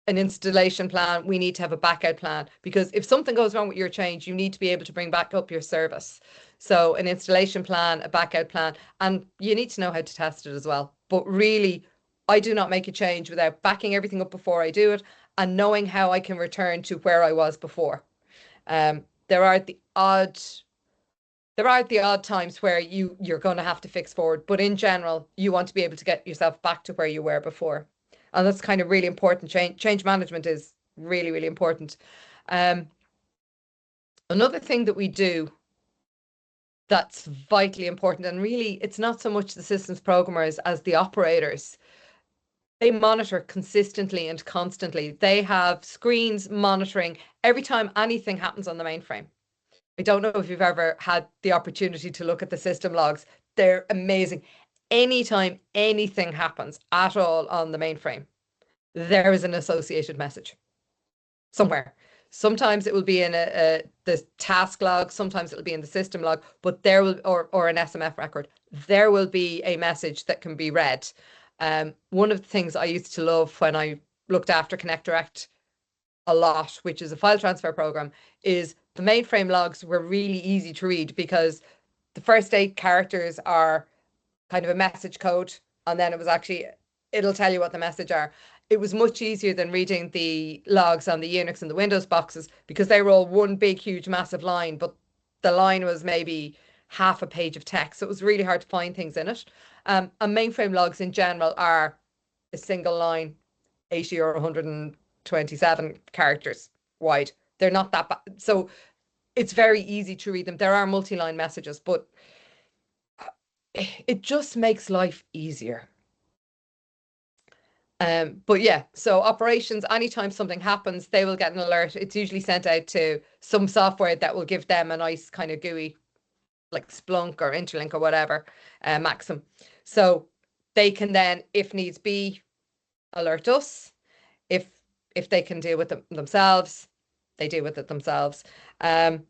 an installation plan, we need to have a backout plan, because if something goes wrong with your change, you need to be able to bring back up your service. So an installation plan, a backout plan, and you need to know how to test it as well. But really, I do not make a change without backing everything up before I do it and knowing how I can return to where I was before. There are the odd times where you're going to have to fix forward, but in general, you want to be able to get yourself back to where you were before. And that's kind of really important. Change management is really, really important. Another thing that we do that's vitally important, and really it's not so much the systems programmers as the operators. They monitor consistently and constantly. They have screens monitoring every time anything happens on the mainframe. I don't know if you've ever had the opportunity to look at the system logs. They're amazing. Anytime anything happens at all on the mainframe, there is an associated message somewhere. Sometimes it will be in the task log, sometimes it'll be in the system log, but there will, or an SMF record, there will be a message that can be read. One of the things I used to love when I looked after Connect Direct a lot, which is a file transfer program, is the mainframe logs were really easy to read because the first 8 characters are kind of a message code, and then it'll tell you what the message are. It was much easier than reading the logs on the Unix and the Windows boxes because they were all one big, huge, massive line, but the line was maybe half a page of text. So it was really hard to find things in it. And mainframe logs in general are a single line, 80 or 127 characters wide. They're not that bad. So it's very easy to read them. There are multi-line messages, but it just makes life easier. But yeah, so operations, anytime something happens, they will get an alert. It's usually sent out to some software that will give them a nice kind of GUI, like Splunk or Interlink or whatever, Maxim. So they can then, if needs be, alert us. If they can deal with it themselves, they deal with it themselves. We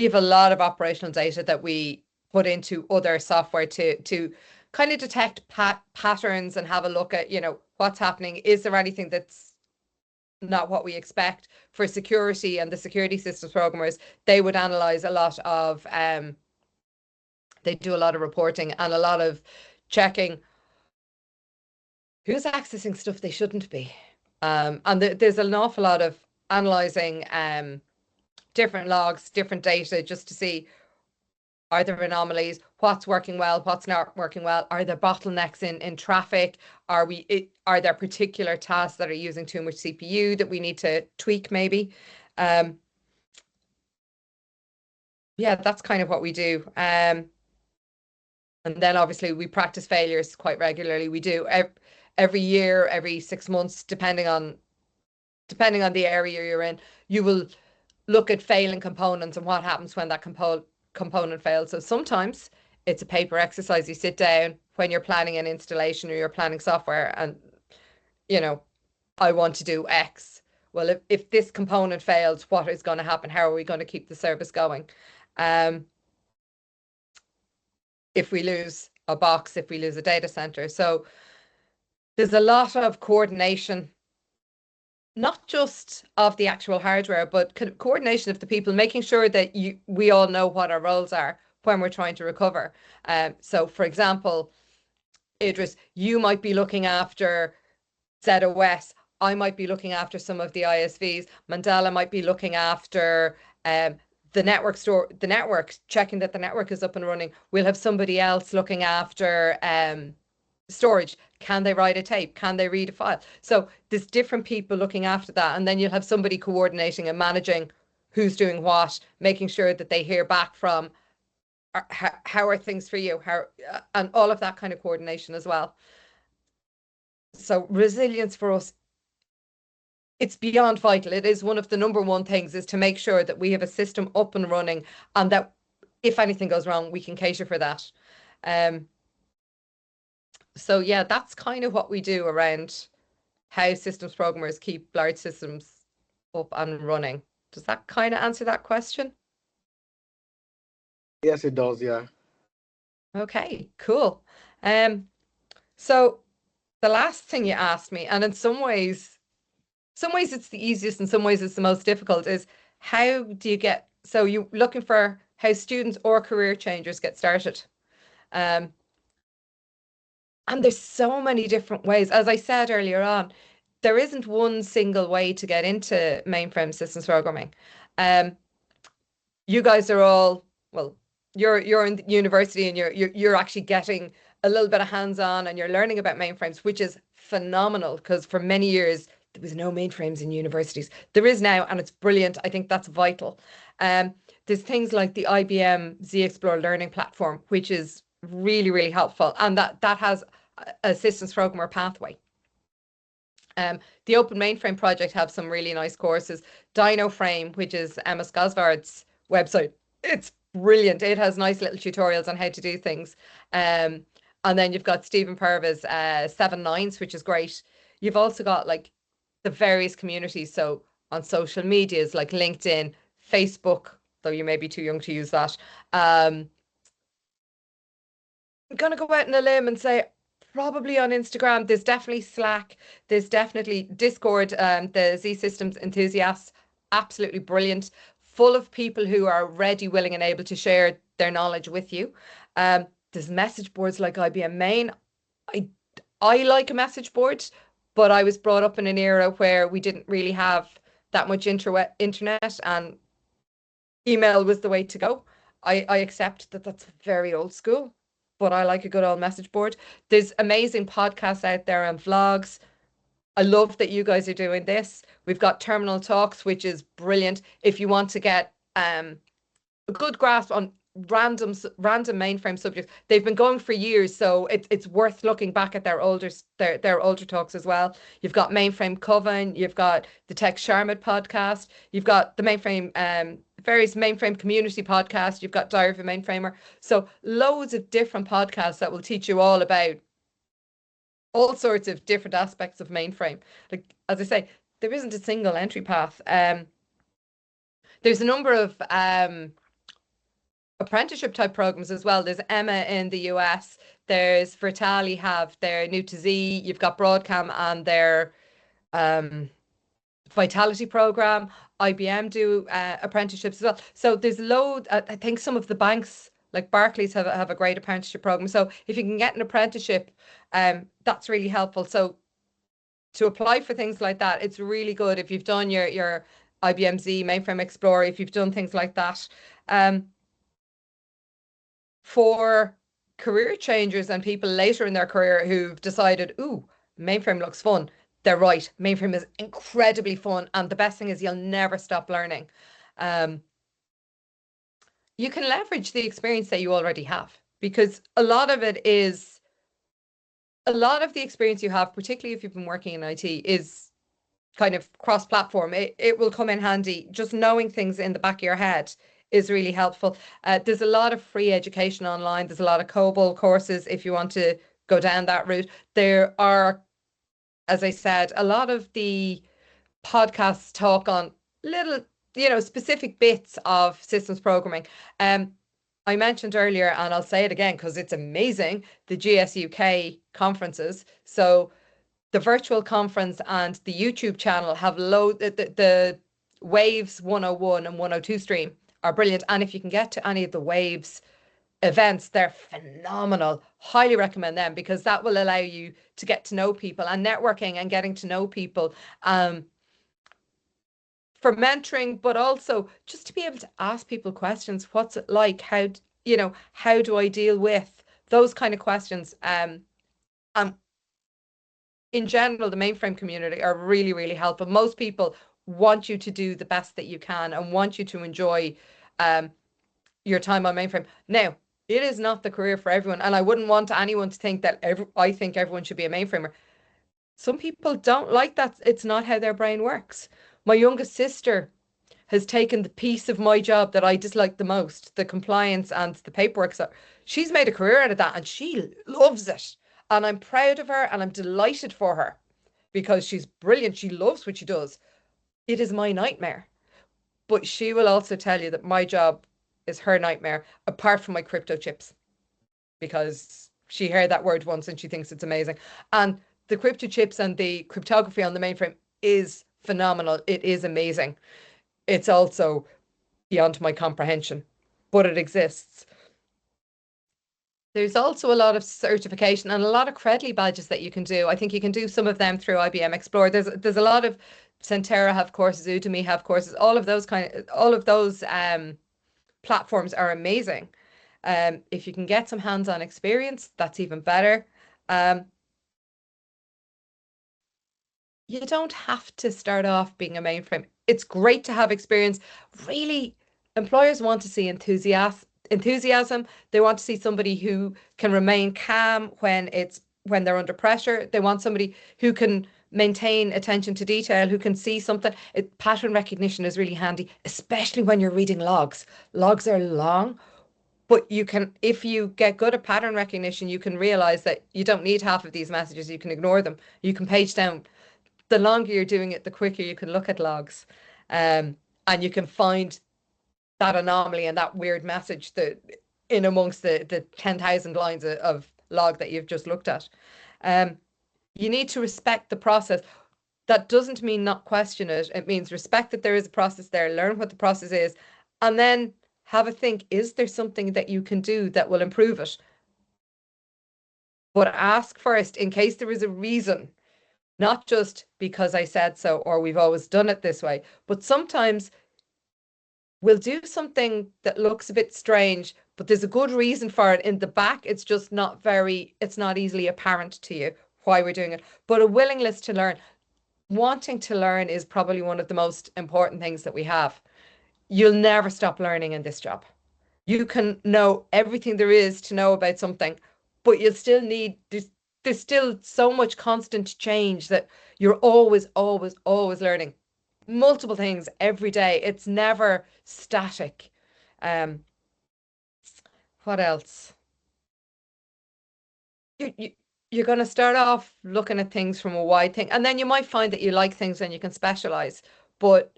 have a lot of operational data that we put into other software to kind of detect patterns and have a look at, what's happening. Is there anything that's not what we expect? For security and the security systems programmers, they would analyze a lot of, they do a lot of reporting and a lot of checking who's accessing stuff they shouldn't be. And there's an awful lot of analyzing different logs, different data, just to see, are there anomalies, what's working well, what's not working well, are there bottlenecks in traffic, are there particular tasks that are using too much CPU that we need to tweak maybe. Yeah, that's kind of what we do. And then obviously we practice failures quite regularly. We do every year, every 6 months, depending on the area you're in. You will look at failing components and what happens when that component fails. So sometimes it's a paper exercise. You sit down when you're planning an installation or you're planning software and, I want to do X. Well, if this component fails, what is going to happen? How are we going to keep the service going? If we lose a box, if we lose a data center. So there's a lot of coordination, not just of the actual hardware, but coordination of the people, making sure that we all know what our roles are when we're trying to recover. So, for example, Idris, you might be looking after ZOS. I might be looking after some of the ISVs. Mandela might be looking after the network, checking that the network is up and running. We'll have somebody else looking after storage. Can they write a tape? Can they read a file? So there's different people looking after that. And then you'll have somebody coordinating and managing who's doing what, making sure that they hear back from how are things for you, and all of that kind of coordination as well. So resilience for us, it's beyond vital. It is one of the number one things, is to make sure that we have a system up and running and that if anything goes wrong, we can cater for that. So yeah, that's kind of what we do around how systems programmers keep large systems up and running. Does that kind of answer that question? Yes, it does. Yeah. Okay, cool. So the last thing you asked me, and in some ways it's the easiest, in some ways it's the most difficult, is how do you get, so you're looking for how students or career changers get started. And there's so many different ways. As I said earlier on, there isn't one single way to get into mainframe systems programming. You guys are all, well, you're in university and you're actually getting a little bit of hands-on and you're learning about mainframes, which is phenomenal, because for many years there was no mainframes in universities. There is now, and it's brilliant. I think that's vital. There's things like the IBM Z Explore learning platform, which is really, really helpful, and that has a systems programmer pathway. The Open Mainframe project have some really nice courses. DinoFrame, which is Emma Skosvard's website, it's brilliant. It has nice little tutorials on how to do things. And then you've got Stephen Purva's 7 Nines, which is great. You've also got like the various communities. So on social medias like LinkedIn, Facebook, though you may be too young to use that. I'm going to go out on a limb and say probably on Instagram. There's definitely Slack. There's definitely Discord. The Z Systems enthusiasts, absolutely brilliant, full of people who are ready, willing, and able to share their knowledge with you. There's message boards like IBM Main. I like a message board, but I was brought up in an era where we didn't really have that much internet, and email was the way to go. I accept that that's very old school, but I like a good old message board. There's amazing podcasts out there and vlogs. I love that you guys are doing this. We've got Terminal Talks, which is brilliant. If you want to get a good grasp on random mainframe subjects. They've been going for years, so it's worth looking back at their older talks as well. You've got Mainframe Coven, you've got the Tech Sharmat podcast, you've got the mainframe various mainframe community podcasts, you've got Diary of a Mainframer. So loads of different podcasts that will teach you all about all sorts of different aspects of mainframe. Like as I say, there isn't a single entry path. There's a number of apprenticeship type programs as well. There's Emma in the US. There's Vertali have their New to Z. You've got Broadcom and their um, Vitality program. IBM do apprenticeships as well. So there's load. I think some of the banks like Barclays have a great apprenticeship program. So if you can get an apprenticeship, that's really helpful. So to apply for things like that, it's really good if you've done your IBM Z, Mainframe Explorer, if you've done things like that. For career changers and people later in their career who've decided, ooh, mainframe looks fun, they're right. Mainframe is incredibly fun. And the best thing is you'll never stop learning. You can leverage the experience that you already have because a lot of the experience you have, particularly if you've been working in IT, is kind of cross-platform. It will come in handy. Just knowing things in the back of your head is really helpful. There's a lot of free education online. There's a lot of COBOL courses if you want to go down that route. There are, as I said, a lot of the podcasts talk on little, specific bits of systems programming. I mentioned earlier, and I'll say it again because it's amazing, the GS UK conferences. So the virtual conference and the YouTube channel have the Waves 101 and 102 stream are brilliant. And if you can get to any of the Waves events, they're phenomenal. Highly recommend them because that will allow you to get to know people and networking and getting to know people for mentoring, but also just to be able to ask people questions. What's it like? How do I deal with those kind of questions? And in general, the mainframe community are really, really helpful. Most people want you to do the best that you can and want you to enjoy your time on mainframe. Now, it is not the career for everyone, and I wouldn't want anyone to think that I think everyone should be a mainframer. Some people don't like that. It's not how their brain works. My youngest sister has taken the piece of my job that I dislike the most, the compliance and the paperwork. So she's made a career out of that and she loves it. And I'm proud of her and I'm delighted for her because she's brilliant. She loves what she does. It is my nightmare. But she will also tell you that my job is her nightmare, apart from my crypto chips, because she heard that word once and she thinks it's amazing. And the crypto chips and the cryptography on the mainframe is phenomenal. It is amazing. It's also beyond my comprehension, but it exists. There's also a lot of certification and a lot of Credly badges that you can do. I think you can do some of them through IBM Explorer. There's a lot of Centera have courses, Udemy have courses, all of those platforms are amazing. If you can get some hands-on experience, that's even better. You don't have to start off being a mainframe. It's great to have experience. Really, employers want to see enthusiasm. They want to see somebody who can remain calm when they're under pressure. They want somebody who can maintain attention to detail, who can see something. Pattern recognition is really handy, especially when you're reading logs. Logs are long, but if you get good at pattern recognition, you can realize that you don't need half of these messages. You can ignore them. You can page down. The longer you're doing it, the quicker you can look at logs. And you can find that anomaly and that weird message that in amongst the 10,000 lines of log that you've just looked at. You need to respect the process. That doesn't mean not question it. It means respect that there is a process there, learn what the process is, and then have a think, is there something that you can do that will improve it? But ask first in case there is a reason, not just because I said so or we've always done it this way, but sometimes we'll do something that looks a bit strange, but there's a good reason for it in the back. It's not easily apparent to you why we're doing it, but a willingness to learn. Wanting to learn is probably one of the most important things that we have. You'll never stop learning in this job. You can know everything there is to know about something, but you'll still need there's still so much constant change that you're always, always, always learning multiple things every day. It's never static. Um, what else? You you're going to start off looking at things from a wide thing, and then you might find that you like things and you can specialize. But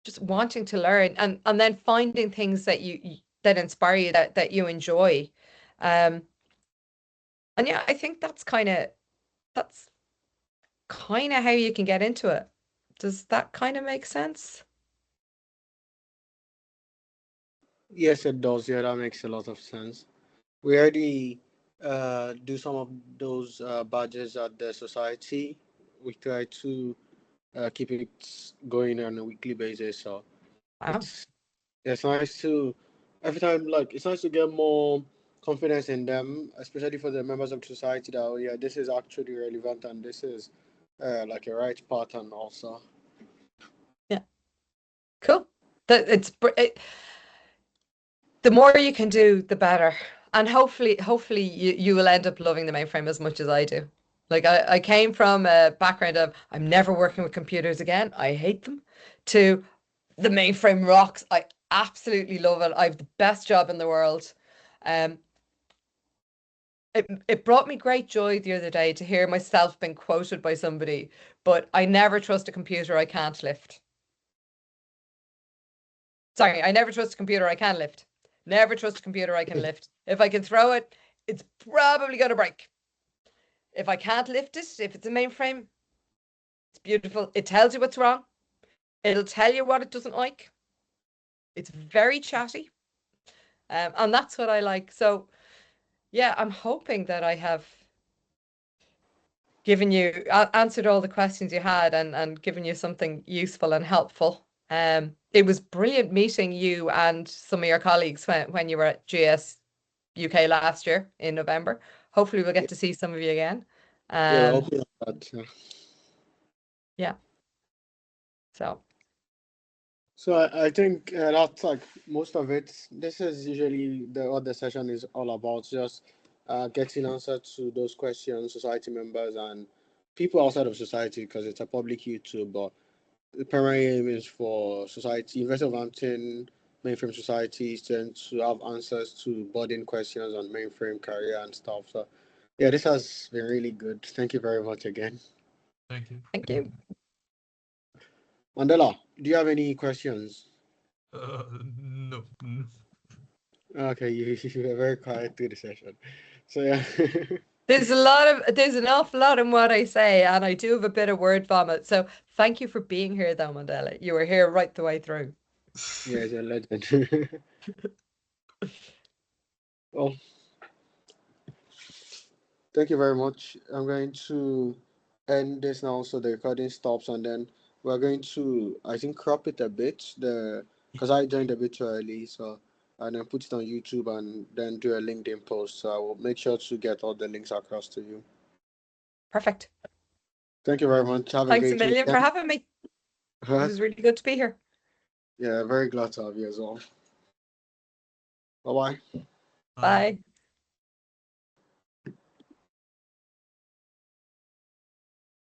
just wanting to learn and then finding things that that inspire you, that you enjoy. Um, and yeah, I think that's kind of how you can get into it. Does that kind of make sense? Yes, it does. Yeah, that makes a lot of sense. We already do some of those badges at the society. We try to keep it going on a weekly basis. So Wow. it's it's nice to every time, like it's nice to get more confidence in them, especially for the members of the society that, oh yeah, this is actually relevant and this is like a right pattern also. Yeah. Cool. That the more you can do, the better. And hopefully you will end up loving the mainframe as much as I do. Like I came from a background of I'm never working with computers again. I hate them. To the mainframe rocks. I absolutely love it. I have the best job in the world. Um, it brought me great joy the other day to hear myself being quoted by somebody, but I never trust a computer I can't lift. Sorry, I never trust a computer I can lift. Never trust a computer I can lift. If I can throw it, it's probably going to break. If I can't lift it, if it's a mainframe, it's beautiful. It tells you what's wrong. It'll tell you what it doesn't like. It's very chatty. And that's what I like. So, yeah, I'm hoping that I have given you answered all the questions you had and given you something useful and helpful. It was brilliant meeting you and some of your colleagues when you were at GS UK last year in November. Hopefully we'll get Yeah, to see some of you again. yeah, we're Um, hoping that. yeah. So So I think that's like most of it. This is usually what the session is all about, just getting answer to those questions, society members and people outside of society, because it's a public YouTube. But the primary aim is for society, University of Hampton, mainframe societies, then to have answers to burning questions on mainframe career and stuff. So yeah, this has been really good. Thank you very much again. Thank you. thank you. Mandela, do you have any questions? No. Okay, you were very quiet through the session. So yeah. There's an awful lot in what I say, and I do have a bit of word vomit. So thank you for being here, though, Mandela. You were here right the way through. Yeah, he's a legend. Well, thank you very much. I'm going to end this now so the recording stops, and then we're going to, I think, crop it a bit, the because I joined a bit too early, so and then put it on YouTube and then do a LinkedIn post. So I will make sure to get all the links across to you. Perfect. Thank you very much. Have a Thanks a great million for weekend. having me. It was really good to be here. Yeah, very glad to have you as well. Bye bye. Bye. Bye.